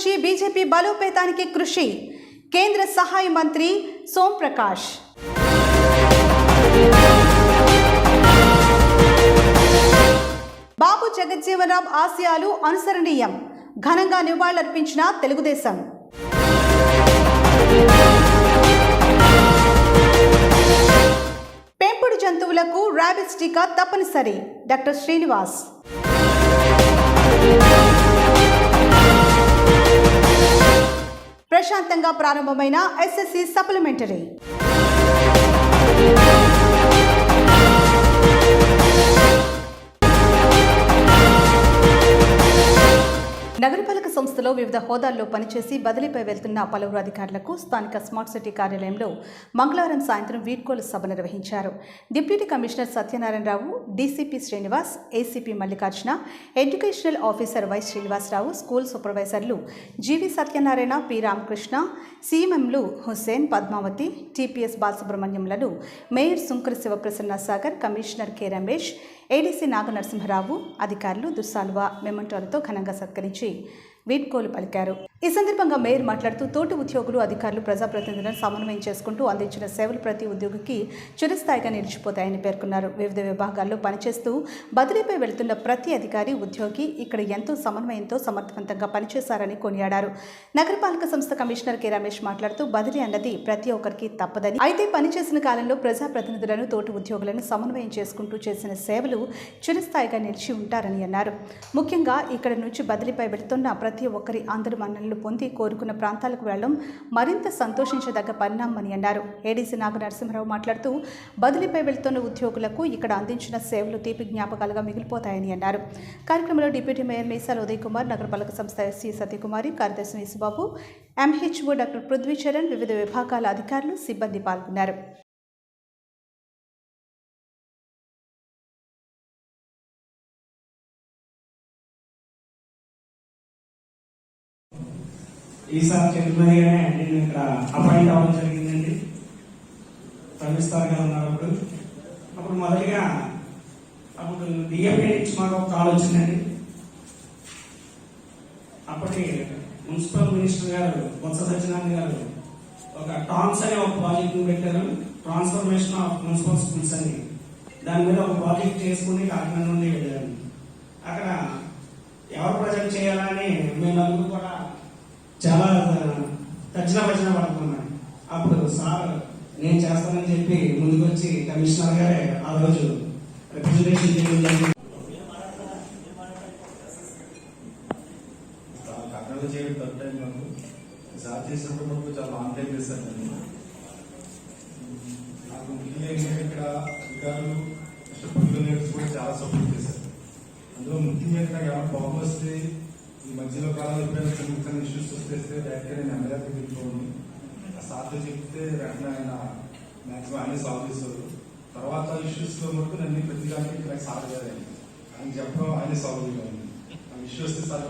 నుంచి బీజేపీ బలోపేతానికి కృషి కేంద్ర సహాయ మంత్రి సోమ్ ప్రకాష్. బాబు జగజ్జీవనరామ్ ఆశయాలు అనుసరణీయం, ఘనంగా నివాళులర్పించిన తెలుగుదేశం. పెంపుడు జంతువులకు ర్యాబిస్ టీకా తప్పనిసరి, డాక్టర్ శ్రీనివాస్. ప్రశాంతంగా ప్రారంభమైన ఎస్ఎస్సి సప్లిమెంటరీ. నగరపాలక సంస్థలో వివిధ హోదాల్లో పనిచేసి బదిలీపై వెళ్తున్న పలువురు అధికారులకు స్థానిక స్మార్ట్ సిటీ కార్యాలయంలో మంగళవారం సాయంత్రం వీడ్కోలు సభ నిర్వహించారు. Deputy commissioner Satyanarayana Rao, DCP Srinivas, ACP Mallikarjuna, educational officer Y Srinivasa Rao, school సూపర్వైజర్లు జీవి సత్యనారాయణ, పి రామకృష్ణ, సీఎంలు హుస్సేన్, పద్మావతి, టీపీఎస్ బాలసుబ్రహ్మణ్యంలను mayor Sunkara Siva Prasanna Sagar, commissioner K Ramesh, ADC Naganarasimha Rao, అధికారులు దుస్సాలువా మెమంటోలతో ఘనంగా సత్కరించి వీడ్కోలు పలికారు. ఈ సందర్భంగా మేయర్ మాట్లాడుతూ తోటి ఉద్యోగులు, అధికారులు, ప్రజాప్రతినిధులను సమన్వయం చేసుకుంటూ అందించిన సేవలు ప్రతి ఉద్యోగికి చిరస్థాయిగా నిలిచిపోతాయని పేర్కొన్నారు. వివిధ విభాగాల్లో పనిచేస్తూ బదిలీపై వెళుతున్న ప్రతి అధికారి, ఉద్యోగి ఇక్కడ ఎంతో సమన్వయంతో సమర్థవంతంగా పనిచేశారని కొనియాడారు. నగరపాలక సంస్థ కమిషనర్ కె రమేష్ మాట్లాడుతూ బదిలీ అన్నది ప్రతి ఒక్కరికి తప్పదని, అయితే పనిచేసిన కాలంలో ప్రజాప్రతినిధులను, తోటి ఉద్యోగులను సమన్వయం చేసుకుంటూ చేసిన సేవలు చిరస్థాయిగా నిలిచి ఉంటారని అన్నారు. ముఖ్యంగా ఇక్కడ నుంచి బదిలీపై వెళుతున్న ప్రతి ఒక్కరి అందరి మన్ననలు పొంది కోరుకున్న ప్రాంతాలకు వెళ్లడం మరింత సంతోషించదగ్గ పరిణామని అన్నారు. ఏడీసీ నాగనరసింహరావు మాట్లాడుతూ బదిలీపై వెళ్తున్న ఉద్యోగులకు ఇక్కడ అందించిన సేవలు తీపి జ్ఞాపకాలుగా మిగిలిపోతాయని అన్నారు. కార్యక్రమంలో డిప్యూటీ మేయర్ మీసాల ఉదయ్ కుమార్, నగరపాలక సంస్థ ఎస్సీ సత్యకుమారి, కార్యదర్శి యేసుబాబు, ఎంహెచ్ఓ డాక్టర్ పృథ్వీచరణ్, వివిధ విభాగాల అధికారులు, సిబ్బంది పాల్గొన్నారు. ఈసారి చెప్తున్నాగానే నేను ఇక్కడ అపాయింట్ అవ్వడం జరిగిందండి. ప్రవేశిస్తారుగా ఉన్నారు. అప్పుడు మొదటిగా అప్పుడు డిఎంఏ నుంచి మాకు ఒక కాల్ వచ్చిందండి. అప్పటి మున్సిపల్ మినిస్టర్ గారు బొత్స సత్యనారాయణ గారు ఒక టాన్స్ అనే ఒక ప్రాజెక్ట్ పెట్టారు, ట్రాన్స్ఫర్మేషన్ ఆఫ్ మున్సిపల్ స్కూల్స్ అని. దాని మీద ఒక ప్రాజెక్ట్ చేసుకుని కాకినాడ నుండి వెళ్ళారు. అక్కడ ఎవరు ప్రజెంట్ చేయాలని మేము నలుగురు కూడా చాలా భజన పడుతున్నాను. అప్పుడు సార్ నేను చేస్తానని చెప్పి ముందుకు వచ్చి కమిషనర్ గారే ఆ రోజు రిప్రజెంటేషన్ చేయడం సార్ చేసినప్పుడు చాలా లాంగ్ టైం చేశాను. నాకు ముఖ్యంగా ఇక్కడ అధికారులు కూడా చాలా సపోర్ట్ చేశారు. అందులో ముఖ్యంగా నాకు ఏమైనా ప్రాబ్లం వస్తే ఈ మధ్యలో కాలంలో ఎప్పుడైనా చిన్న ఇష్యూస్ వస్తే డైరెక్ట్గా నేను ఎమ్మెల్యేకి తీసుకోండి, ఆ సార్తో చెప్తే వెంటనే ఆయన మ్యాక్సిమం అన్ని సాల్వ్ చేశారు. తర్వాత ఇష్యూస్ లో మటుకు నన్ను ప్రతి దానికి ఇక్కడ సార్ గారు ఆయన చెప్పడం ఆయన సాల్వ్ చేయాలి. ఆ ఇష్యూ వస్తే సార్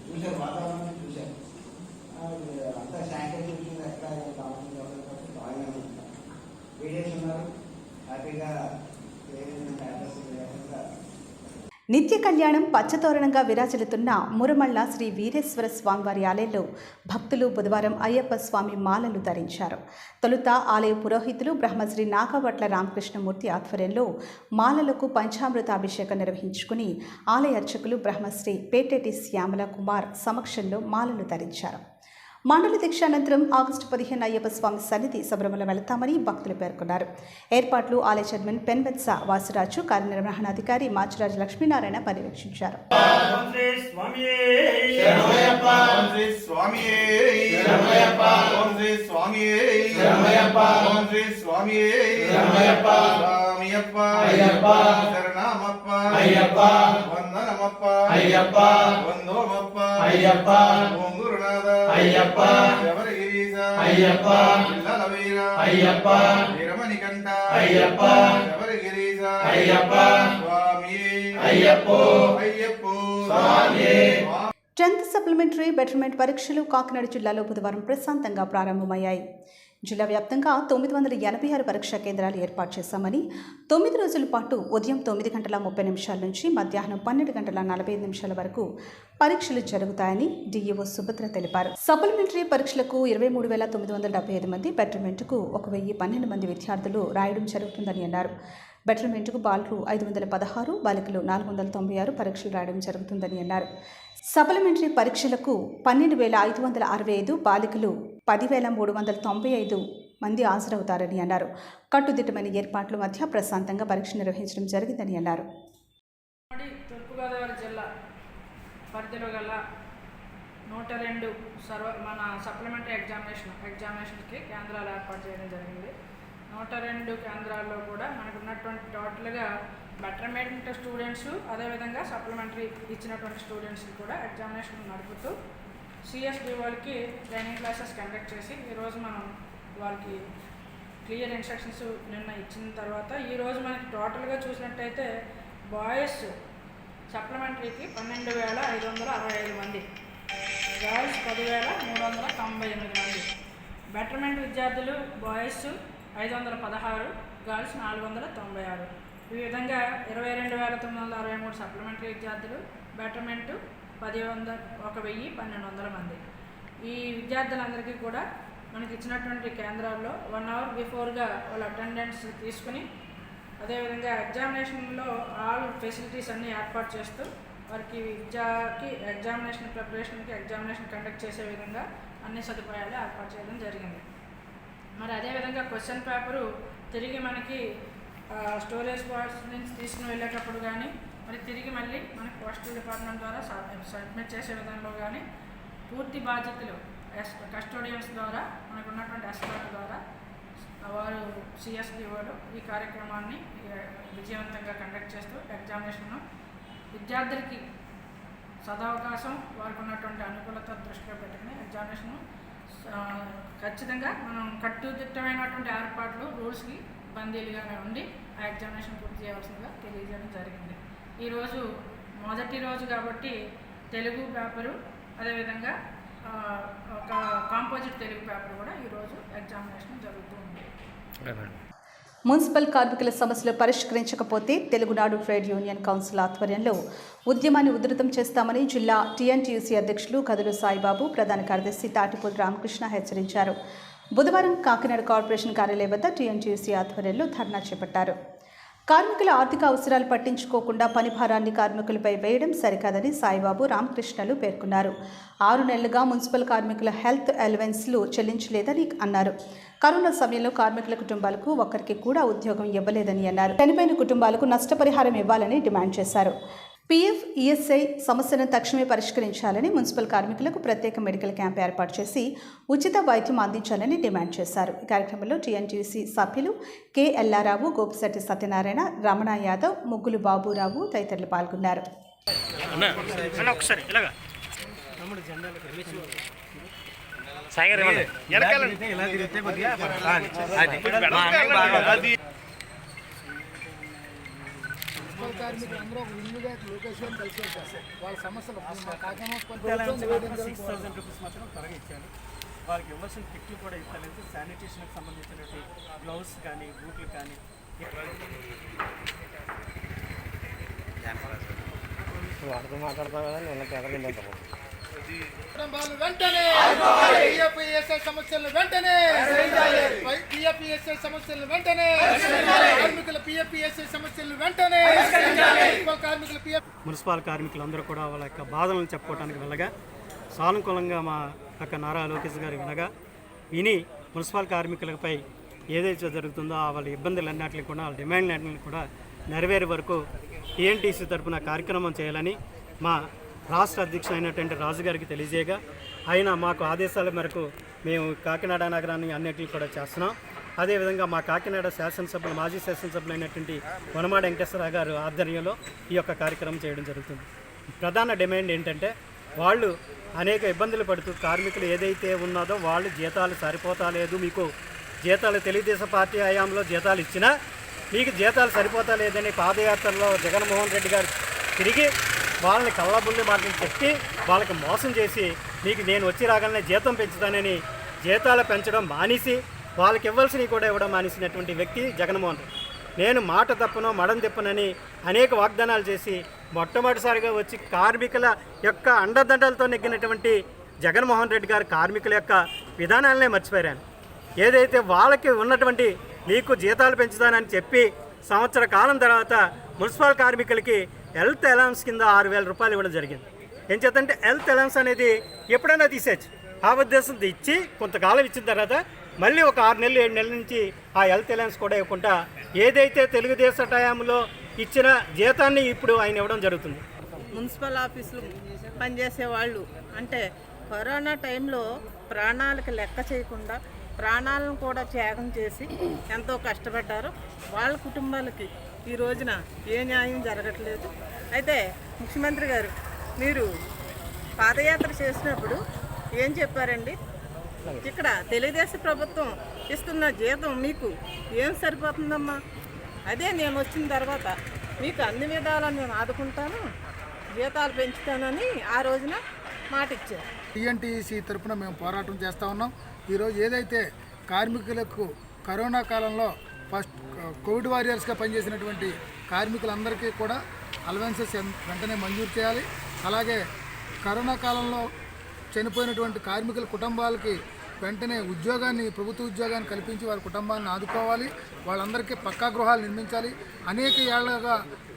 చూశారు, వాతావరణం చూశారు, అంతా శానిటైజ్ చూసింది. ఎట్లా బాగానే ఉంటారు, వీడియోస్ ఉన్నారు, హ్యాపీగా నిత్య కళ్యాణం పచ్చతోరణంగా విరాజిల్లుతున్న మురమళ్ళ శ్రీ వీరేశ్వర స్వామివారి ఆలయంలో భక్తులు బుధవారం అయ్యప్ప స్వామి మాలలు ధరించారు. తొలుత ఆలయ పురోహితులు బ్రహ్మశ్రీ నాగవట్ల రామకృష్ణమూర్తి ఆధ్వర్యంలో మాలలకు పంచామృతాభిషేకం నిర్వహించుకుని ఆలయ అర్చకులు బ్రహ్మశ్రీ పేటేటి శ్యామల కుమార్ సమక్షంలో మాలలు ధరించారు. మండలి దీక్ష అనంతరం ఆగస్టు 15 అయ్యప్ప స్వామి సన్నిధి శబరిమల వెళతామని భక్తులు పేర్కొన్నారు. ఏర్పాట్లు ఆలయ చైర్మన్ పెన్వత్స వాసురాజు, కార్యనిర్వహణాధికారి మాచిరాజు లక్ష్మీనారాయణ పర్యవేక్షించారు. అయ్యప్ప శబరిగిరీశ అయ్యప్ప పిల్లల వీర అయ్యప్ప వీరమణికంఠ అయ్యప్ప శబరిగిరీశ అయ్యప్ప స్వామి అయ్యప్పో అయ్యప్పో స్వామి 10th సప్లిమెంటరీ బెటర్మెంట్ పరీక్షలు కాకినాడ జిల్లాలో బుధవారం ప్రశాంతంగా ప్రారంభమయ్యాయి. జిల్లా వ్యాప్తంగా 986 పరీక్షా కేంద్రాలు ఏర్పాటు చేశామని 9 రోజుల పాటు ఉదయం 9:30 నుంచి మధ్యాహ్నం 12:45 వరకు పరీక్షలు జరుగుతాయని డీఈఓ సుభద్ర తెలిపారు. సప్లిమెంటరీ పరీక్షలకు 23,975 మంది, బెటర్మెంట్కు 1,012 మంది విద్యార్థులు రాయడం జరుగుతుందని అన్నారు. బెటర్మెంట్కు బాలురు 516, బాలికలు 496 పరీక్షలు రాయడం జరుగుతుందని అన్నారు. సప్లిమెంటరీ పరీక్షలకు 12,565, బాలికలు 10,395 మంది హాజరవుతారని అన్నారు. కట్టుదిట్టమైన ఏర్పాట్ల మధ్య ప్రశాంతంగా పరీక్ష నిర్వహించడం జరిగిందని అన్నారు. తూర్పుగోదావరి జిల్లా పరిధిలో గల 102 మన సప్లిమెంటరీ ఎగ్జామినేషన్కి కేంద్రాలు ఏర్పాటు చేయడం జరిగింది. 102 కేంద్రాల్లో కూడా మనకు ఉన్నటువంటి టోటల్గా బెటర్మెంట్ స్టూడెంట్స్, అదేవిధంగా సప్లిమెంటరీ ఇచ్చినటువంటి స్టూడెంట్స్కి కూడా ఎగ్జామినేషన్ నడుపుతూ సిఎస్డి వాళ్ళకి ట్రైనింగ్ క్లాసెస్ కండక్ట్ చేసి ఈరోజు మనం వాళ్ళకి క్లియర్ ఇన్స్ట్రక్షన్స్ నిన్న ఇచ్చిన తర్వాత ఈరోజు మనకి టోటల్గా చూసినట్టయితే బాయ్స్ సప్లిమెంటరీకి 12,565 మంది, గర్ల్స్ 10,398 మంది, బెటర్మెంట్ విద్యార్థులు బాయ్స్ 516, గర్ల్స్ 496. ఈ విధంగా 22,963 సప్లిమెంటరీ విద్యార్థులు, బెటర్మెంట్ 1,1200 మంది. ఈ విద్యార్థులందరికీ కూడా మనకి ఇచ్చినటువంటి కేంద్రాల్లో 1 అవర్ బిఫోర్గా వాళ్ళ అటెండెన్స్ తీసుకుని, అదేవిధంగా ఎగ్జామినేషన్లో ఆల్ ఫెసిలిటీస్ అన్నీ ఏర్పాటు చేస్తూ వారికి విద్యకి ఎగ్జామినేషన్ ప్రిపరేషన్కి ఎగ్జామినేషన్ కండక్ట్ చేసే విధంగా అన్ని సదుపాయాలు ఏర్పాటు చేయడం జరిగింది. మరి అదేవిధంగా క్వశ్చన్ పేపరు తిరిగి మనకి స్టోరేజ్ బాక్స్ నుంచి తీసుకుని వెళ్ళేటప్పుడు కానీ, మరి తిరిగి మళ్ళీ మనకి పోస్టల్ డిపార్ట్మెంట్ ద్వారా సబ్మిట్ చేసే విధంలో కానీ పూర్తి బాధ్యతలు కస్టోడియన్స్ ద్వారా, మనకు ఉన్నటువంటి ఎస్కార్ట్ ద్వారా వారు సిఎస్డిఓలు ఈ కార్యక్రమాన్ని విజయవంతంగా కండక్ట్ చేస్తూ ఎగ్జామినేషన్ను విద్యార్థులకి సదవకాశం, వారికి ఉన్నటువంటి అనుకూలత దృష్టిలో పెట్టుకుని ఎగ్జామినేషన్ను ఖచ్చితంగా మనం కట్టుదిట్టమైనటువంటి ఏర్పాట్లు, రూల్స్కి బందీలుగానే ఉండి ఆ ఎగ్జామినేషన్ పూర్తి చేయవలసిందిగా తెలియజేయడం జరిగింది. ఈరోజు మొదటి రోజు కాబట్టి తెలుగు పేపరు, అదేవిధంగా ఒక కాంపోజిట్ తెలుగు పేపర్ కూడా ఈరోజు ఎగ్జామినేషన్ జరుగుతూ ఉంది. మున్సిపల్ కార్మికుల సమస్యలు పరిష్కరించకపోతే తెలుగునాడు ట్రేడ్ యూనియన్ కౌన్సిల్ ఆధ్వర్యంలో ఉద్యమాన్ని ఉధృతం చేస్తామని జిల్లా టీఎన్టీయూసీ అధ్యక్షులు కదులు సాయిబాబు, ప్రధాన కార్యదర్శి తాటిపూడి రామకృష్ణ హెచ్చరించారు. బుధవారం కాకినాడ కార్పొరేషన్ కార్యాలయం వద్ద టీఎన్టీయూసీ ఆధ్వర్యంలో ధర్నా చేపట్టారు. కార్మికుల ఆర్థిక అవసరాలు పట్టించుకోకుండా పని భారాన్ని కార్మికులపై వేయడం సరికాదని సాయిబాబు, రామకృష్ణలు పేర్కొన్నారు. 6 నెలలుగా మున్సిపల్ కార్మికుల హెల్త్ అలవెన్స్లు చెల్లించలేదని అన్నారు. కరోనా సమయంలో కార్మికుల కుటుంబాలకు ఒక్కరికి కూడా ఉద్యోగం ఇవ్వలేదని అన్నారు. చనిపోయిన కుటుంబాలకు నష్టపరిహారం ఇవ్వాలని డిమాండ్ చేశారు. పీఎఫ్, ఈఎస్ఐ సమస్యను తక్షణమే పరిష్కరించాలని, మున్సిపల్ కార్మికులకు ప్రత్యేక మెడికల్ క్యాంప్ ఏర్పాటు చేసి ఉచిత వైద్యం అందించాలని డిమాండ్ చేశారు. ఈ కార్యక్రమంలో టీఎన్టీయూసీ సభ్యులు కె ఎల్లారావు, గోపిశెట్టి సత్యనారాయణ, రమణ యాదవ్, ముగ్గులు బాబురావు తదితరులు పాల్గొన్నారు. మున్సిపల్ కార్మికులందరూ ఒక ఇల్లుగా లొకేషన్ కలిసి వచ్చేస్తారు. వాళ్ళ సమస్యలు కాకినాడ 6,000 రూపీస్ మాత్రం త్వరగా ఇచ్చాను. వాళ్ళకి ఇవ్వాల్సిన కిట్లు కూడా ఇవ్వలేదు. శానిటేషన్కి సంబంధించినటువంటి గ్లౌస్ కానీ, బూట్లు కానీ మాట్లాడతాం కదా. వెంటనే సమస్యలు వెంటనే సమస్యలు వెంటనే కార్మికుల సమస్యలు వెంటనే కార్మికుల మున్సిపల్ కార్మికులందరూ కూడా వాళ్ళ యొక్క బాధలను చెప్పుకోవడానికి వెళ్ళగా, సానుకూలంగా మా యొక్క నారా లోకేష్ గారు విని మున్సిపల్ కార్మికులపై ఏదైతే జరుగుతుందో వాళ్ళ ఇబ్బందులన్నింటినీ కూడా, వాళ్ళ డిమాండ్లన్నింటినీ కూడా నెరవేరే వరకు టీఎన్టీసీ తరఫున కార్యక్రమం చేయాలని మా రాష్ట్ర అధ్యక్షుడు అయినటువంటి రాజు గారికి తెలియజేయగా, ఆయన మాకు ఆదేశాల మేరకు మేము కాకినాడ నగరాన్ని అన్నింటినీ కూడా చేస్తున్నాం. అదేవిధంగా మా కాకినాడ శాసనసభ్యులు, మాజీ శాసనసభ్యులు అయినటువంటి వనమాడ వెంకటేశ్వరరావు గారు ఆధ్వర్యంలో ఈ యొక్క కార్యక్రమం చేయడం జరుగుతుంది. ప్రధాన డిమాండ్ ఏంటంటే, వాళ్ళు అనేక ఇబ్బందులు పడుతూ కార్మికులు ఏదైతే ఉన్నదో వాళ్ళు జీతాలు సరిపోతాలేదు, మీకు జీతాలు తెలుగుదేశం పార్టీ హయాంలో జీతాలు ఇచ్చినా మీకు జీతాలు సరిపోతా లేదని పాదయాత్రలో జగన్మోహన్ రెడ్డి గారు తిరిగి వాళ్ళని కళ్ళబుల్లి మాటలు చెప్పి వాళ్ళకి మోసం చేసి మీకు నేను వచ్చి రాగానే జీతం పెంచుతానని జీతాలు పెంచడం మానేసి వాళ్ళకి ఇవ్వాల్సినవి కూడా ఇవ్వడం మానేసినటువంటి వ్యక్తి జగన్మోహన్ రెడ్డి. నేను మాట తప్పను మడం తిప్పనని అనేక వాగ్దానాలు చేసి మొట్టమొదటిసారిగా వచ్చి కార్మికుల యొక్క అండదండలతో నెగ్గినటువంటి జగన్మోహన్ రెడ్డి గారు కార్మికుల యొక్క విధానాలనే మర్చిపోయారు. ఏదైతే వాళ్ళకి ఉన్నటువంటి మీకు జీతాలు పెంచుతానని చెప్పి సంవత్సర కాలం తర్వాత మున్సిపల్ కార్మికులకి హెల్త్ అలవెన్స్ కింద 6,000 రూపాయలు ఇవ్వడం జరిగింది. ఏం చేద్దంటే హెల్త్ అలవెన్స్ అనేది ఎప్పుడైనా తీసేయచ్చు. ఆ ఉద్దేశం ఇచ్చి కొంతకాలం ఇచ్చిన తర్వాత మళ్ళీ ఒక 6 నెలలు 7 నెలల నుంచి ఆ హెల్త్ అలవెన్స్ కూడా ఇవ్వకుండా ఏదైతే తెలుగుదేశం టైంలో ఇచ్చిన జీతాన్ని ఇప్పుడు ఆయన ఇవ్వడం జరుగుతుంది. మున్సిపల్ ఆఫీసులు పనిచేసే వాళ్ళు అంటే కరోనా టైంలో ప్రాణాలకు లెక్క చేయకుండా ప్రాణాలను కూడా త్యాగం చేసి ఎంతో కష్టపడ్డారు. వాళ్ళ కుటుంబాలకి ఈ రోజున ఏ న్యాయం జరగట్లేదు. అయితే ముఖ్యమంత్రి గారు మీరు పాదయాత్ర చేసినప్పుడు ఏం చెప్పారండి? ఇక్కడ తెలుగుదేశం ప్రభుత్వం ఇస్తున్న జీతం మీకు ఏం సరిపోతుందమ్మా? అదే నేను వచ్చిన తర్వాత మీకు అన్ని విధాలా నేను ఆదుకుంటాను, జీతాలు పెంచుతానని ఆ రోజున మాట ఇచ్చారు. టీఎన్టీసీ తరఫున మేము పోరాటం చేస్తూ ఉన్నాం. ఈరోజు ఏదైతే కార్మికులకు కరోనా కాలంలో ఫస్ట్ కోవిడ్ వారియర్స్గా పనిచేసినటువంటి కార్మికులందరికీ కూడా అలవెన్సెస్ వెంటనే మంజూరు చేయాలి. అలాగే కరోనా కాలంలో చనిపోయినటువంటి కార్మికుల కుటుంబాలకి వెంటనే ప్రభుత్వ ఉద్యోగాన్ని కల్పించి వారి కుటుంబాలను ఆదుకోవాలి. వాళ్ళందరికీ పక్కా గృహాలు నిర్మించాలి. అనేక ఏళ్లుగా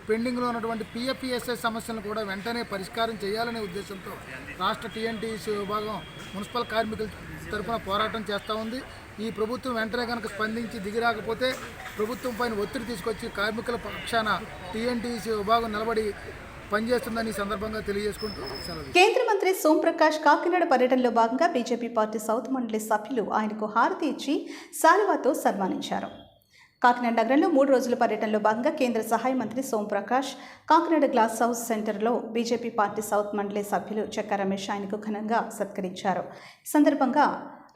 పెండింగ్లో ఉన్నటువంటి పిఎఫ్ఈఎస్ఎస్ సమస్యలను కూడా వెంటనే పరిష్కారం చేయాలనే ఉద్దేశంతో రాష్ట్ర టీఎన్టీసీ విభాగం మున్సిపల్ కార్మికుల తరఫున పోరాటం చేస్తూ ఉంది. ఈ ప్రభుత్వం వెంటనే కనుక స్పందించి దిగిరాకపోతే ప్రభుత్వం పైన ఒత్తిడి తీసుకొచ్చి కార్మికుల పక్షాన టీఎన్టీసీ విభాగం నిలబడి పనిచేస్తుందని ఈ సందర్భంగా తెలియజేసుకుంటూ సెలవు. కేంద్ర మంత్రి సోంప్రకాష్ కాకినాడ పర్యటనలో భాగంగా బీజేపీ పార్టీ సౌత్ మండలి సభ్యులు ఆయనకు హారతి ఇచ్చి శాలువాతో సన్మానించారు. కాకినాడ నగరంలో 3 రోజుల పర్యటనలో భాగంగా కేంద్ర సహాయ మంత్రి సోంప్రకాష్ కాకినాడ గ్లాస్ హౌస్ సెంటర్లో బీజేపీ పార్టీ సౌత్ మండలి సభ్యులు చెక్క రమేష్ ఆయనకు ఘనంగా సత్కరించారు. ఈ సందర్భంగా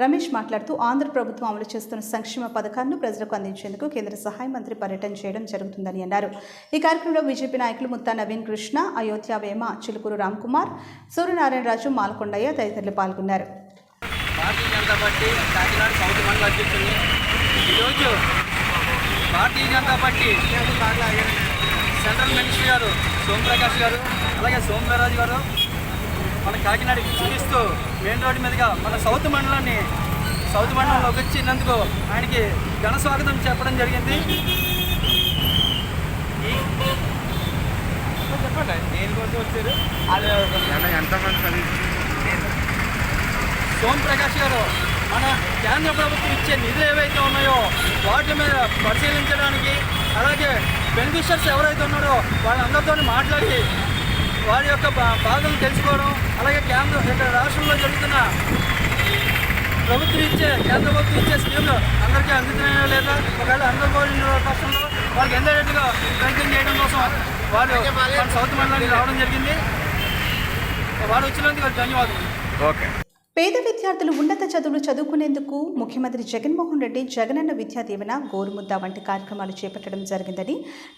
రమేష్ మాట్లాడుతూ ఆంధ్ర ప్రభుత్వం అమలు చేస్తున్న సంక్షేమ పథకాలను ప్రజలకు అందించేందుకు కేంద్ర సహాయ మంత్రి పర్యటన చేయడం జరుగుతుందని అన్నారు. ఈ కార్యక్రమంలో బీజేపీ నాయకులు ముత్తా నవీన్ కృష్ణ, అయోధ్య వేమ, చిలుకూరు రామ్కుమార్, సూర్యనారాయణరాజు, మాలకొండయ్య తదితరులు పాల్గొన్నారు. భారతీయ జనతా పార్టీ కాకినాడ సౌత్ మండల అధ్యక్షుడిని ఈరోజు Bharatiya Janata party central minister గారు సోమప్రకాష్ గారు అలాగే సోమవీర్రాజు గారు మన కాకినాడకి చూపిస్తూ మెయిన్ రోడ్డు మీదుగా మన సౌత్ మండలంలోకి వచ్చినందుకు ఆయనకి ఘన స్వాగతం చెప్పడం జరిగింది. చెప్పండి నేను కొంచెం వచ్చారు ఎంతమంది సోమప్రకాష్ గారు మన కేంద్ర ప్రభుత్వం ఇచ్చే నిధులు ఏవైతే ఉన్నాయో వాటి మీద పరిశీలించడానికి అలాగే బెనిఫిషియర్స్ ఎవరైతే ఉన్నారో వాళ్ళందరితో మాట్లాడి వారి యొక్క బాధలు తెలుసుకోవడం అలాగే ఇక్కడ రాష్ట్రంలో జరుగుతున్న కేంద్ర ప్రభుత్వం ఇచ్చే స్కీమ్లు అందరికీ అందుతున్నాయో లేదా ఒకవేళ అందరిపోయిన పక్షంలో వాళ్ళకి ఎంతగా ప్రయత్నం చేయడం కోసం వారు మన సౌత్ మండలానికి రావడం జరిగింది. వారు వచ్చినందుకు ధన్యవాదాలు. ఓకే. పేద విద్యార్థులు ఉన్నత చదువులు చదువుకునేందుకు ముఖ్యమంత్రి జగన్మోహన్ రెడ్డి జగనన్న విద్యా దీవెన, గోరుముద్ద వంటి కార్యక్రమాలు చేపట్టడం జరిగిందని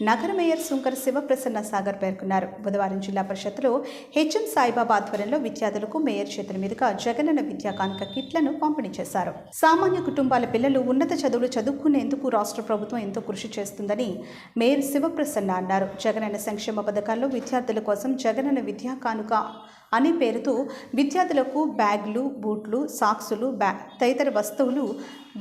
నగర మేయర్ సుంకర శివప్రసన్న సాగర్ పేర్కొన్నారు. బుధవారం జిల్లా పరిషత్లో హెచ్ఎం సాయిబాబా ఆధ్వర్యంలో విద్యార్థులకు మేయర్ చేతుల మీదుగా జగనన్న విద్యా కానుక కిట్లను పంపిణీ చేశారు. సామాన్య కుటుంబాల పిల్లలు ఉన్నత చదువులు చదువుకునేందుకు రాష్ట్ర ప్రభుత్వం ఎంతో కృషి చేస్తుందని మేయర్ శివప్రసన్న అన్నారు. జగనన్న సంక్షేమ పథకాల్లో విద్యార్థుల కోసం జగనన్న విద్యా కానుక అనే పేరుతో విద్యార్థులకు బ్యాగులు, బూట్లు, సాక్సులు, తదితర వస్తువులు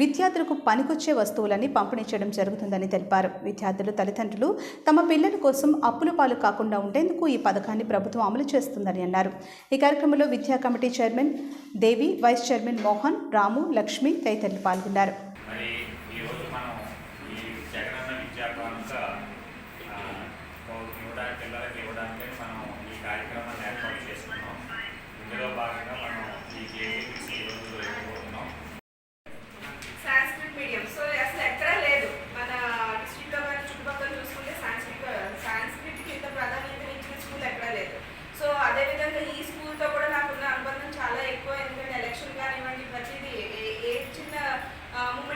విద్యార్థులకు పనికొచ్చే వస్తువులని పంపిణీ చేయడం జరుగుతుందని తెలిపారు. విద్యార్థులు తల్లిదండ్రులు తమ పిల్లల కోసం అప్పుల పాలు కాకుండా ఉండేందుకు ఈ పథకాన్ని ప్రభుత్వం అమలు చేస్తుందని అన్నారు. ఈ కార్యక్రమంలో విద్యా కమిటీ చైర్మన్ దేవి, వైస్ చైర్మన్ మోహన్, రాము, లక్ష్మి తదితరులు పాల్గొన్నారు. సాంస్క్రిట్ మీడియం సో అసలు ఎక్కడా లేదు మన డిస్ట్రిక్ట్లో కానీ చుట్టుపక్కల చూసుకుంటే సాంస్క్రిట్కి ఇంత ప్రాధాన్యత ఇచ్చిన స్కూల్ ఎక్కడా లేదు. సో అదేవిధంగా ఈ స్కూల్తో కూడా నాకున్న అనుబంధం చాలా ఎక్కువ. ఎందుకంటే ఎలక్షన్ కానివ్వండి ప్రతిదీ ఏ చిన్న మూమెంట్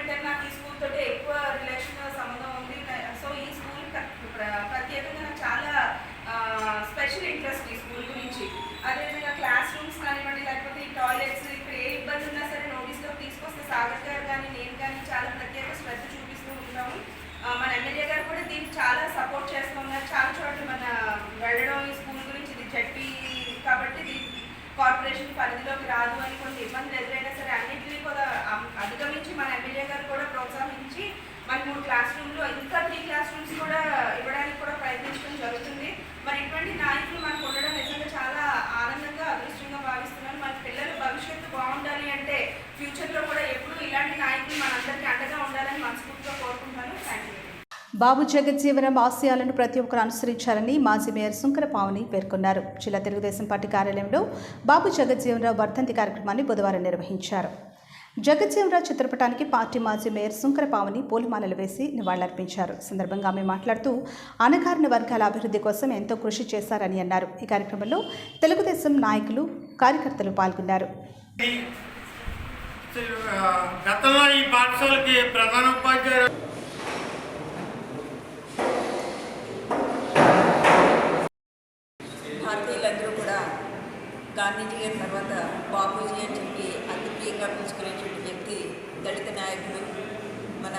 బాబు జగజ్జీవనం ఆశయాలను ప్రతి ఒక్కరు అనుసరించాలని మాజీ మేయర్ సుంకర పావని పేర్కొన్నారు. జిల్లా తెలుగుదేశం పార్టీ కార్యాలయంలో బాబు జగజ్జీవనరావు వర్ధంతి కార్యక్రమాన్ని బుధవారం నిర్వహించారు. జగజ్జీవనరావు చిత్రపటానికి పార్టీ మాజీ మేయర్ సుంకర పావని పూలమాలలు వేసి నివాళులర్పించారు. సందర్భంగా ఆమె మాట్లాడుతూ అణగారిన వర్గాల అభివృద్ధి కోసం ఎంతో కృషి చేశారని అన్నారు. ఈ కార్యక్రమంలో తెలుగుదేశం నాయకులు, కార్యకర్తలు పాల్గొన్నారు. గతంలో ఈ పాఠశాలకి ప్రధాన ఉపాధ్యాయులు భారతీయులందరూ కూడా గాంధీజీ గారి తర్వాత బాబూజీ అని చెప్పి అతి ప్రియంగా పిలుచుకునేటువంటి వ్యక్తి, దళిత నాయకుడు, మన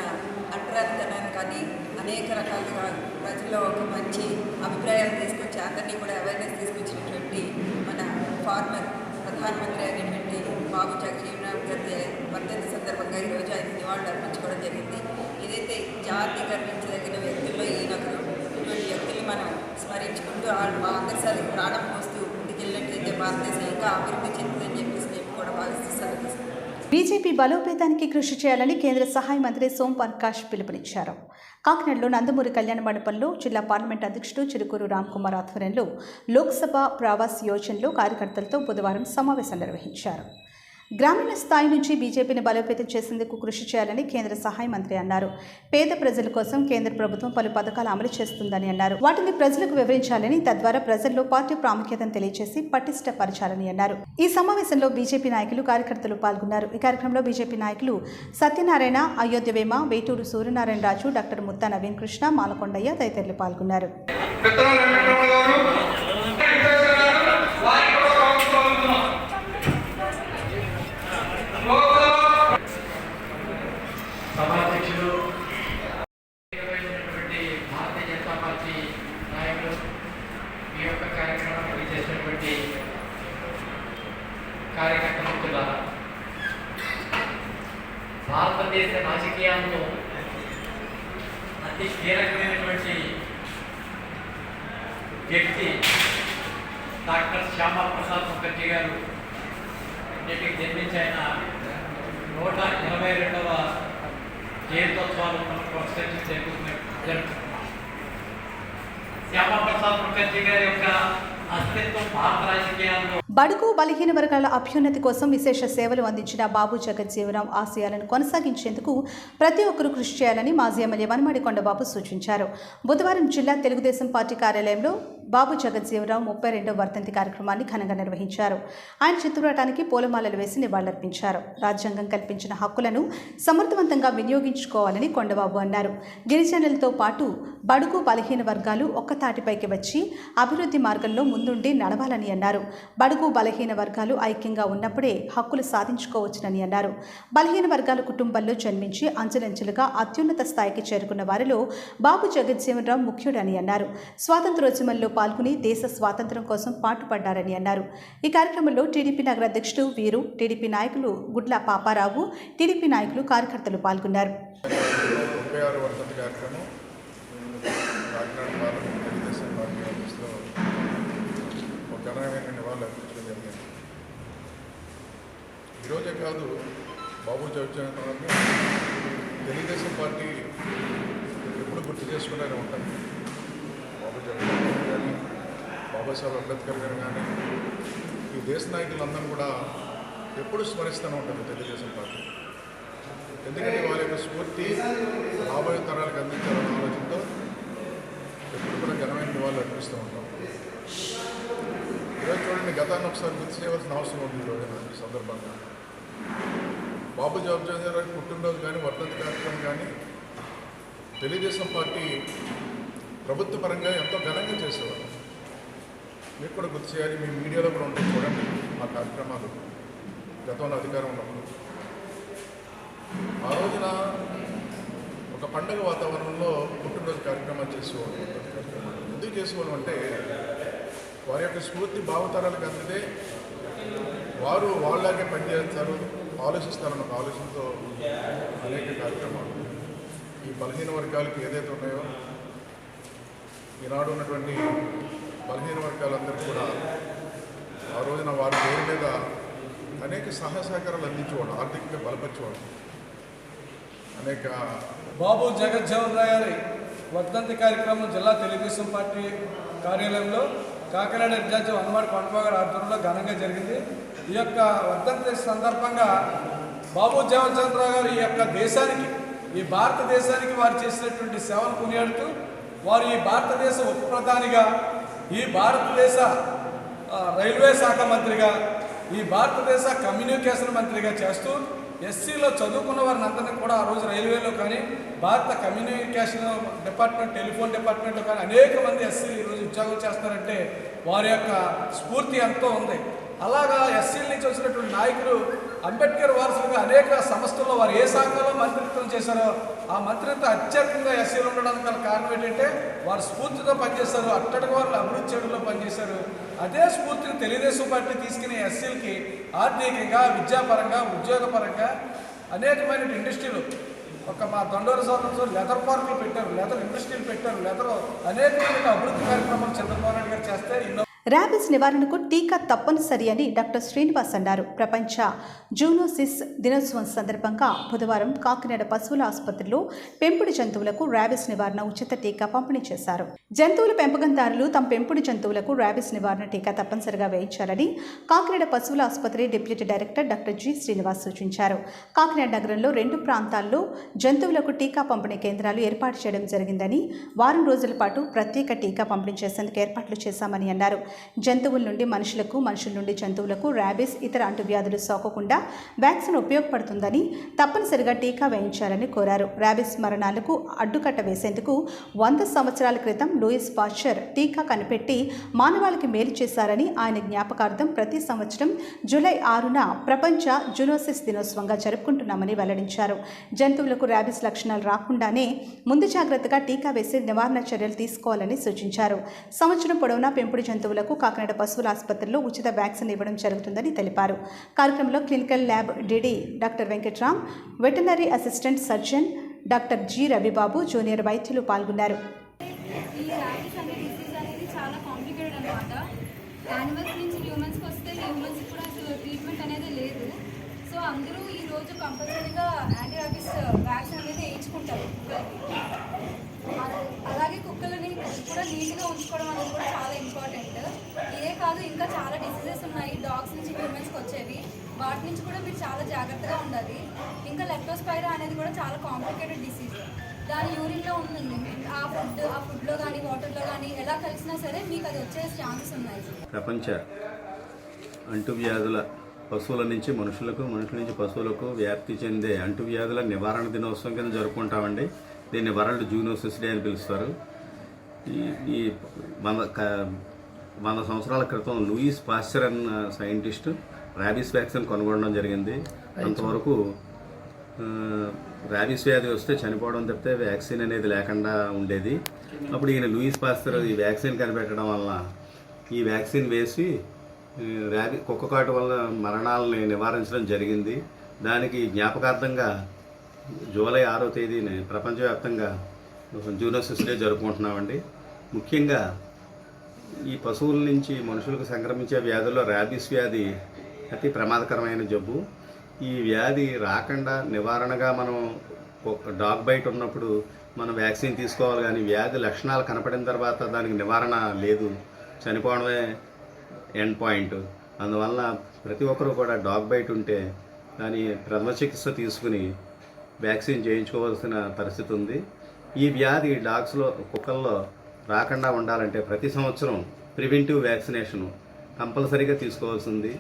అంటరానితనాన్ని కానీ అనేక రకాలుగా ప్రజల్లో ఒక మంచి అభిప్రాయాలు తీసుకొచ్చి అందరినీ కూడా అవేర్నెస్ తీసుకొచ్చినటువంటి మన ఫార్మర్ ప్రధానమంత్రి అయినటువంటి బాబు జగజ్జీవనరావు గారి వర్ధంతి సందర్భంగా ఈరోజు ఆయన నివాళులు అర్పించుకోవడం జరిగింది. ఇదైతే జాతి గర్వించదగిన వ్యక్తుల్లో ఈయనొకరు. ఇటువంటి వ్యక్తులు మనం స్మరించుకుంటూ వాళ్ళు ఆదర్శాలకు ప్రాణం పోస్తూ ముందుకెళ్ళినట్లయితే భారతదేశం ఇంకా అభివృద్ధి చెందుతుందని చెప్పేసి నేను కూడా భావిస్తూ సెలవు. బీజేపీ బలోపేతానికి కృషి చేయాలని కేంద్ర సహాయ మంత్రి సోమ్ ప్రకాష్ పిలుపునిచ్చారు. కాకినాడలో నందమూరి కళ్యాణ మండపంలో జిల్లా పార్లమెంట్ అధ్యక్షుడు చిరుకూరు రామ్కుమార్ ఆధ్వర్యంలో లోక్సభ ప్రవాస్ యోజనలో కార్యకర్తలతో బుధవారం సమావేశం నిర్వహించారు. గ్రామీణ స్థాయి నుంచి బీజేపీని బలోపేతం చేసేందుకు కృషి చేయాలని కేంద్ర సహాయ మంత్రి అన్నారు. పేద ప్రజల కోసం కేంద్ర ప్రభుత్వం పలు పథకాలు అమలు చేస్తుందని అన్నారు. వాటిని ప్రజలకు వివరించాలని, తద్వారా ప్రజల్లో పార్టీ ప్రాముఖ్యతను తెలియజేసి పటిష్టపరచాలని అన్నారు. ఈ సమావేశంలో బీజేపీ నాయకులు, కార్యకర్తలు పాల్గొన్నారు. ఈ కార్యక్రమంలో బీజేపీ నాయకులు సత్యనారాయణ, అయోధ్యవేమ, వేటూరు సూర్యనారాయణ రాజు, డాక్టర్ ముత్తా నవీన్ కృష్ణ, మాలకొండయ్య తదితరులు పాల్గొన్నారు. సభాధ్యక్షులు, భారతీయ జనతా పార్టీ నాయకులు, ఈ యొక్క కార్యక్రమాన్ని చేసినటువంటి కార్యకర్త మిత్రులారా, భారతదేశ రాజకీయాల్లో అతి కీలకమైనటువంటి వ్యక్తి డాక్టర్ శ్యామాప్రసాద్ ముఖర్జీ గారు నేటికి జన్మించి ఆయన 122వ జయంతోత్సవాలు జరుగుతున్నాయి. శ్యామాప్రసాద్ ముఖర్జీ గారి యొక్క అస్తిత్వం భారత రాజకీయాల్లో బడుగు బలహీన వర్గాల అభ్యున్నతి కోసం విశేష సేవలు అందించిన బాబు జగజ్జీవనరావు ఆశయాలను కొనసాగించేందుకు ప్రతి ఒక్కరూ కృషి చేయాలని మాజీ ఎమ్మెల్యే వనమాడి కొండబాబు సూచించారు. బుధవారం జిల్లా తెలుగుదేశం పార్టీ కార్యాలయంలో బాబు జగజ్జీవనరావు 32వ వర్ధంతి కార్యక్రమాన్ని ఘనంగా నిర్వహించారు. ఆయన చిత్రపటానికి పూలమాలలు వేసి నివాళులర్పించారు. రాజ్యాంగం కల్పించిన హక్కులను సమర్థవంతంగా వినియోగించుకోవాలని కొండబాబు అన్నారు. గిరిజనులతో పాటు బడుగు బలహీన వర్గాలు ఒక్కతాటిపైకి వచ్చి అభివృద్ధి మార్గంలో ముందుండి నడవాలని అన్నారు. బడుగు బలహీన వర్గాలు ఐక్యంగా ఉన్నప్పుడే హక్కులు సాధించుకోవచ్చునని అన్నారు. బలహీన వర్గాల కుటుంబాల్లో జన్మించి అంచెలంచెలుగా అత్యున్నత స్థాయికి చేరుకున్న వారిలో బాబు జగజ్జీవనరావు ముఖ్యుడని అన్నారు. స్వాతంత్రోద్యమంలో పాల్గొని దేశ స్వాతంత్ర్యం కోసం పాటుపడ్డారని అన్నారు. ఈ కార్యక్రమంలో టీడీపీ నగర అధ్యక్షుడు వీరు, టీడీపీ నాయకులు గుడ్ల పాపారావు, టీడీపీ నాయకులు, కార్యకర్తలు పాల్గొన్నారు. ఈరోజే కాదు, బాబు జగజ్జీవనరావు తెలుగుదేశం పార్టీ ఎప్పుడు గుర్తు చేసుకునే ఉంటారు. బాబు జగజ్జీవనరావు కానీ, బాబాసాహెబ్ అంబేద్కర్ గారు కానీ, ఈ దేశ నాయకులందరూ కూడా ఎప్పుడు స్మరిస్తూనే ఉంటారు తెలుగుదేశం పార్టీ. ఎందుకంటే వాళ్ళ యొక్క స్ఫూర్తి రాబోయే తరాలకు అందించాలనే ఆలోచనతో ఎప్పుడు కూడా ఘనమైన నివాళులు అర్పిస్తూ ఉంటాం. ఈరోజు చూడండి, గతాన్ని ఒకసారి గుర్తు చేయవలసిన అవసరం ఉంది. ఈరోజు ఈ సందర్భంగా బాబు జగజ్జీవనరావు పుట్టినరోజు కానీ, వర్ధంతి కార్యక్రమం కానీ తెలుగుదేశం పార్టీ ప్రభుత్వ పరంగా ఎంతో ఘనంగా చేసేవారు. మీకు కూడా గుర్తు చేయాలి. మీ మీడియాలో కూడా ఉంటుంది, చూడండి ఆ కార్యక్రమాలు. గతంలో అధికారం ఉన్నప్పుడు ఆ రోజున ఒక పండగ వాతావరణంలో పుట్టినరోజు కార్యక్రమాలు చేసేవాళ్ళు. ఎందుకు చేసేవాళ్ళు అంటే వారి యొక్క స్ఫూర్తి భావతరాలకు అందితే వారు వాళ్ళలాగే పనిచేస్తారు, ఆలోచిస్తారన్న ఒక ఆలోచనతో అనేక కార్యక్రమాలు ఈ బలహీన వర్గాలకు ఏదైతే ఉన్నాయో, ఈనాడు ఉన్నటువంటి బలహీన వర్గాలందరూ కూడా ఆ రోజున వారి పేరు మీద అనేక సహాయ సహకారాలు అందించేవాడు, ఆర్థికంగా బలపరిచేవాడు. అనేక బాబు జగజ్జీవనరావు గారి వర్ధంతి కార్యక్రమం జిల్లా తెలుగుదేశం పార్టీ కార్యాలయంలో కాకినాడ ఇన్ఛార్జి వనమాడి కొండబాబు గారి ఆధ్వర్యంలో ఘనంగా జరిగింది. ఈ యొక్క వర్ధంతి సందర్భంగా బాబు జగజ్జీవన్ గారు ఈ యొక్క దేశానికి, ఈ భారతదేశానికి వారు చేసినటువంటి సేవలు కొనియాడుతూ వారు ఈ భారతదేశ ఉప ప్రధానిగా, ఈ భారతదేశ రైల్వే శాఖ మంత్రిగా, ఈ భారతదేశ కమ్యూనికేషన్ మంత్రిగా చేస్తూ ఎస్సీలో చదువుకున్న వారిని అందరినీ కూడా ఆ రోజు రైల్వేలో కానీ, భారత కమ్యూనికేషన్ డిపార్ట్మెంట్, టెలిఫోన్ డిపార్ట్మెంట్లో కానీ అనేక మంది ఎస్సీలు ఈరోజు ఉద్యోగం చేస్తారంటే వారి యొక్క స్ఫూర్తి ఎంతో ఉంది. అలాగా ఎస్సీల నుంచి వచ్చినటువంటి నాయకులు అంబేద్కర్ వారసులుగా అనేక సంస్థల్లో వారు ఏ శాఖలో మంత్రిత్వం చేశారో ఆ మంత్రిత్వం అత్యధికంగా ఎస్సీలు ఉండడానికి గల కారణం ఏంటంటే వారు స్ఫూర్తితో పనిచేశారు, అట్టడికి వారు అభివృద్ధి చేయడంలో పనిచేశారు. అదే స్ఫూర్తిని తెలుగుదేశం పార్టీ తీసుకుని ఎస్సీలకి ఆర్థికంగా, విద్యాపరంగా, ఉద్యోగపరంగా అనేకమైన ఇండస్ట్రీలు, ఒక మా దొండూరు సోదరులు లెదర్ పార్కులు పెట్టారు, లెదర్ ఇండస్ట్రీలు పెట్టారు, లెదర్ అనేకమైన అభివృద్ధి కార్యక్రమాలు చంద్రబాబు నాయుడు గారు చేస్తే ఎన్నో. ర్యాబిస్ నివారణకు టీకా తప్పనిసరి అని డాక్టర్ శ్రీనివాస్ అన్నారు. ప్రపంచ జూనోసిస్ దినోత్సవం సందర్భంగా బుధవారం కాకినాడ పశువుల ఆసుపత్రిలో పెంపుడు జంతువులకు ర్యాబిస్ నివారణ ఉచిత టీకా పంపిణీ చేశారు. జంతువుల పెంపకందారులు తమ పెంపుడు జంతువులకు ర్యాబిస్ నివారణ టీకా తప్పనిసరిగా వేయించాలని కాకినాడ పశువుల ఆసుపత్రి deputy director doctor G Srinivas సూచించారు. కాకినాడ నగరంలో 2 ప్రాంతాల్లో జంతువులకు టీకా పంపిణీ కేంద్రాలు ఏర్పాటు చేయడం జరిగిందని, వారం రోజుల పాటు ప్రత్యేక టీకా పంపిణీ చేసేందుకు ఏర్పాట్లు చేశామని అన్నారు. జంతువుల నుండి మనుషులకు, మనుషుల నుండి జంతువులకు ర్యాబిస్, ఇతర అంటువ్యాధులు సోకకుండా వ్యాక్సిన్ ఉపయోగపడుతుందని, తప్పనిసరిగా టీకా వేయించాలని కోరారు. ర్యాబిస్ మరణాలకు అడ్డుకట్ట వేసేందుకు 100 సంవత్సరాల క్రితం లూయిస్ పాశ్చర్ టీకా కనిపెట్టి మానవాళికి మేలు చేశారని ఆయన జ్ఞాపకార్థం ప్రతి సంవత్సరం జూలై 6న ప్రపంచ జూనోసిస్ దినోత్సవంగా జరుపుకుంటున్నామని వెల్లడించారు. జంతువులకు ర్యాబిస్ లక్షణాలు రాకుండానే ముందు జాగ్రత్తగా టీకా వేసి నివారణ చర్యలు తీసుకోవాలని సూచించారు. సంవత్సరం పొడవునా పెంపుడు జంతువులకు కాకినాడ పశువుల ఆసుపత్రిలో ఉచిత వ్యాక్సిన్ ఇవ్వడం జరుగుతుందని తెలిపారు. కార్యక్రమంలో clinical lab DD doctor Venkatram, veterinary assistant surgeon doctor G Ravibabu, junior వైద్యులు పాల్గొన్నారు. ఈ ర్యాబిస్ అనే డిసీజ్ అనేది చాలా కాంప్లికేటెడ్ అనమాట. యానిమల్స్ నుంచి హ్యూమన్స్కి వస్తే హ్యూమన్స్కి కూడా అసలు ట్రీట్మెంట్ అనేది లేదు. సో అందరూ ఈరోజు కంపల్సరీగా యాంటీ ర్యాబిస్ వ్యాక్సిన్ అనేది వేయించుకుంటారు. అలాగే కుక్కలని కూడా నీట్గా ఉంచుకోవడం అనేది కూడా చాలా ఇంపార్టెంట్. ఇదే కాదు, ఇంకా చాలా డిసీజెస్ ఉన్నాయి డాగ్స్ నుంచి హ్యూమన్స్కి వచ్చేవి. వాటి నుంచి కూడా మీరు చాలా జాగ్రత్తగా ఉండాలి. ఇంకా లెప్టోస్పైరా అనేది కూడా చాలా కాంప్లికేటెడ్ డిసీజ్. దాని యూరిన్లో ఉంటుంది. ఆ ఫుడ్లో కానీ వాటర్లో కానీ ఎలా కలిసినా సరే మీకు అది వచ్చే ఛాన్సెస్ ఉన్నాయి. ప్రపంచ అంటువ్యాధుల పశువుల నుంచి మనుషులకు, మనుషుల నుంచి పశువులకు వ్యాప్తి చెందే అంటువ్యాధుల నివారణ దినోత్సవం కింద జరుపుకుంటామండి. దీన్ని వరల్డ్ జూనోసిస్ డే అని పిలుస్తారు. ఈ 100 సంవత్సరాల క్రితం లూయిస్ పాశ్చర్ అన్న సైంటిస్ట్ ర్యాబీస్ వ్యాక్సిన్ కనుగొనడం జరిగింది. అంతవరకు ర్యాబీస్ వ్యాధి వస్తే చనిపోవడం తప్పితే వ్యాక్సిన్ అనేది లేకుండా ఉండేది. అప్పుడు ఈయన లూయిస్ పాశ్చర్ ఈ వ్యాక్సిన్ కనిపెట్టడం వలన ఈ వ్యాక్సిన్ వేసి కుక్క కాటు వల్ల మరణాలని నివారించడం జరిగింది. దానికి జ్ఞాపకార్థంగా జూలై 6వ తేదీని ప్రపంచవ్యాప్తంగా జూనోసిస్ డే జరుపుకుంటున్నామండి. ముఖ్యంగా ఈ పశువుల నుంచి మనుషులకు సంక్రమించే వ్యాధుల్లో ర్యాబీస్ వ్యాధి అతి ప్రమాదకరమైన జబ్బు. ఈ వ్యాధి రాకుండా నివారణగా మనం డాగ్ బైట్ ఉన్నప్పుడు మనం వ్యాక్సిన్ తీసుకోవాలి, కానీ వ్యాధి లక్షణాలు కనపడిన తర్వాత దానికి నివారణ లేదు, చనిపోవడమే ఎండ్ పాయింట్. అందువల్ల ప్రతి ఒక్కరూ కూడా డాగ్ బైట్ ఉంటే దాని ప్రథమ చికిత్స తీసుకుని వ్యాక్సిన్ చేయించుకోవాల్సిన పరిస్థితి ఉంది. ఈ వ్యాధి డాగ్స్లో, కుక్కల్లో రాకుండా ఉండాలంటే ప్రతి సంవత్సరం ప్రివెంటివ్ వ్యాక్సినేషన్ కంపల్సరీగా తీసుకోవాల్సింది.